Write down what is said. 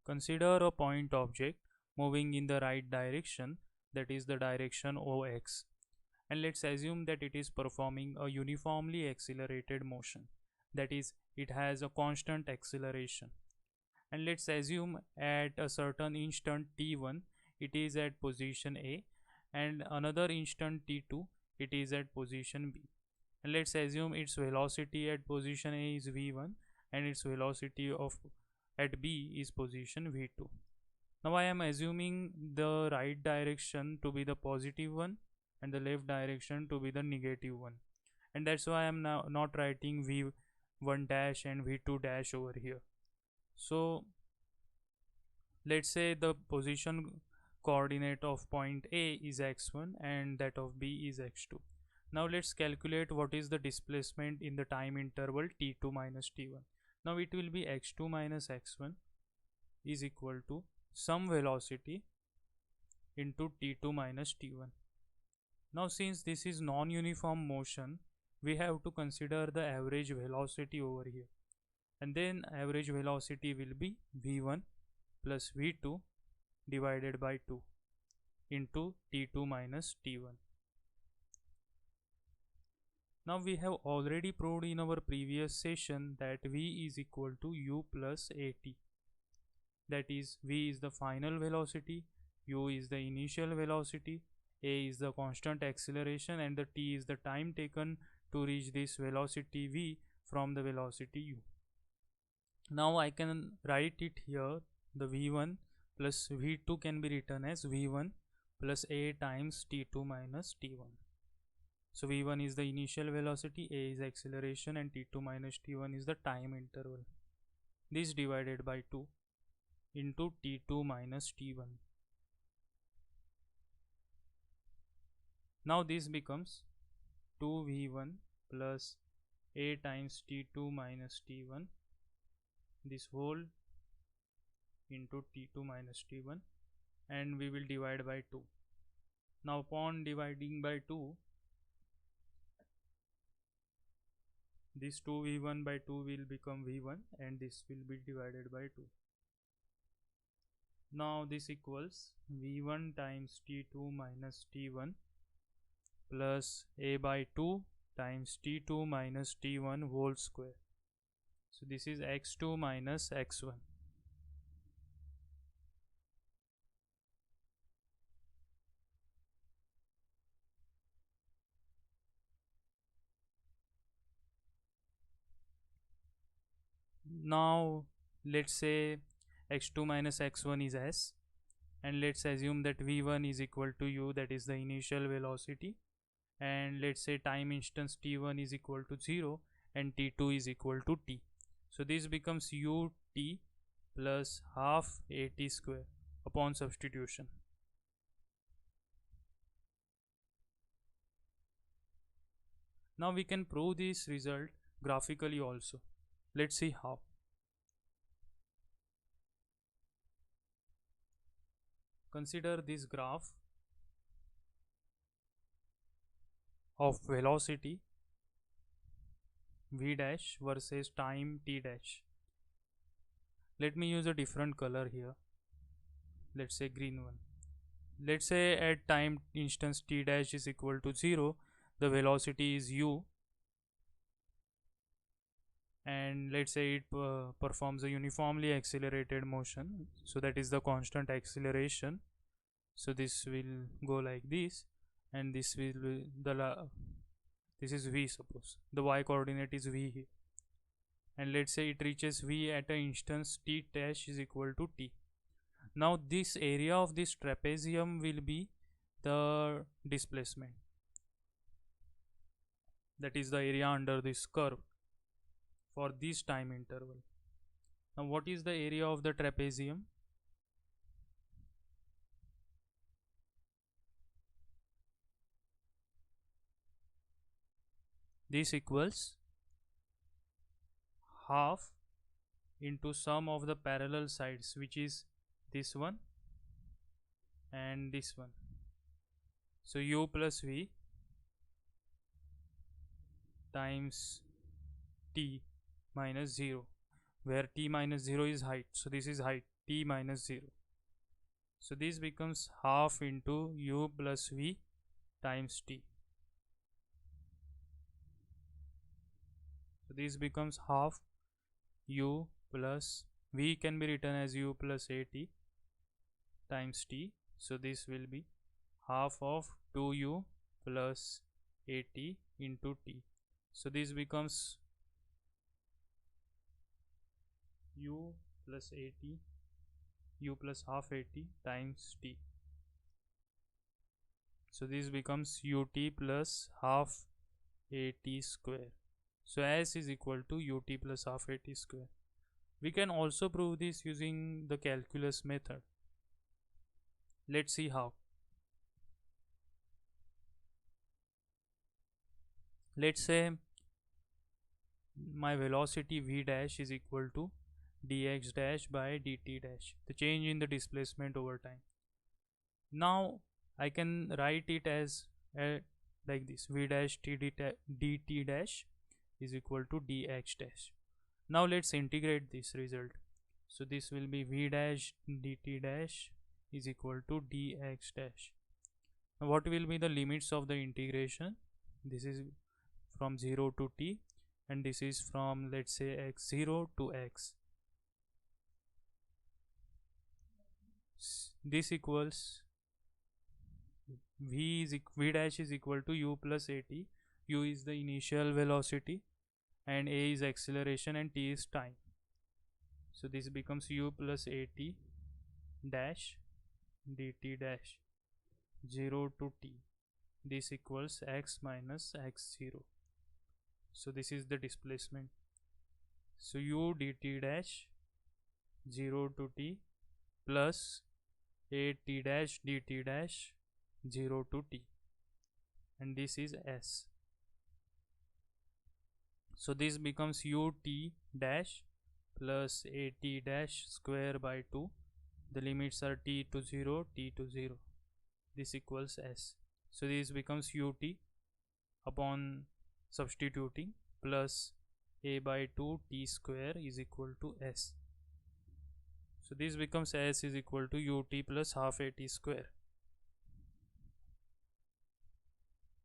Consider a point object moving in the right direction, that is the direction OX, and let's assume that it is performing a uniformly accelerated motion, that is, it has a constant acceleration. And let's assume at a certain instant t1 it is at position A, and another instant t2 it is at position B. And let's assume its velocity at position A is v1 and its velocity of at B is position v2. Now I am assuming the right direction to be the positive one and the left direction to be the negative one, and that's why I am now not writing v1 dash and v2 dash over here. So let's say the position coordinate of point A is x1 and that of B is x2. Now let's calculate what is the displacement in the time interval t2 minus t1. Now it will be x2 minus x1 is equal to some velocity into t2 minus t1. Now since this is non-uniform motion, we have to consider the average velocity over here, and then average velocity will be v1 plus v2 divided by 2 into t2 minus t1. Now we have already proved in our previous session that v is equal to u plus at. That is, v is the final velocity, u is the initial velocity, a is the constant acceleration, and the t is the time taken to reach this velocity v from the velocity u. Now I can write it here. The v1 plus v2 can be written as v1 plus a times t2 minus t1. So v1 is the initial velocity, a is acceleration, and t2 minus t1 is the time interval. This divided by 2 into t2 minus t1. Now this becomes 2v1 plus a times t2 minus t1, this whole into t2 minus t1, and we will divide by 2. Now upon dividing by 2, this 2v1 by 2 will become v1 and this will be divided by 2. Now this equals v1 times t2 minus t1 plus a by 2 times t2 minus t1 whole square. So this is x2 minus x1. Now let's say x2 minus x1 is s, and let's assume that v1 is equal to u, that is the initial velocity, and let's say time instance t1 is equal to 0 and t2 is equal to t. So this becomes ut plus half at square upon substitution. Now we can prove this result graphically also. Let's see how. Consider this graph of velocity v dash versus time t dash. Let me use a different color here. Let's say green one. Let's say at time instance t dash is equal to 0, the velocity is u, and let's say it performs a uniformly accelerated motion, so that is the constant acceleration. So this will go like this, and this will this is v, suppose the y coordinate is v here, and let's say it reaches v at an instance t dash is equal to t. Now this area of this trapezium will be the displacement, that is the area under this curve for this time interval. Now what is the area of the trapezium? This equals half into sum of the parallel sides, which is this one and this one. So u plus v times t minus 0. where t minus 0 is height. So this is height t minus 0. So this becomes half into u plus v times t. So this becomes half u plus v can be written as u plus at times t. So this will be half of 2u plus at into t. So this becomes u plus at, u plus half at times t. So this becomes ut plus half at square. So s is equal to ut plus half at square. We can also prove this using the calculus method. Let's see how. Let's say my velocity v dash is equal to dx dash by dt dash, the change in the displacement over time. Now I can write it as like this: v dash dt dash is equal to dx dash. Now let's integrate this result. So this will be v dash dt dash is equal to dx dash. Now what will be the limits of the integration? This is from 0 to t, and this is from, let's say, x0 to x. This equals v dash is equal to u plus at. U is the initial velocity and a is acceleration and t is time. So this becomes u plus at dash dt dash 0 to t. This equals x minus x0. So this is the displacement. So u dt dash 0 to t plus a t dash dt dash 0 to t, and this is s. So this becomes ut dash plus at dash square by 2. The limits are t to 0, t to 0. This equals s. So this becomes ut upon substituting plus a by 2 t square is equal to s. So this becomes s is equal to ut plus half at square.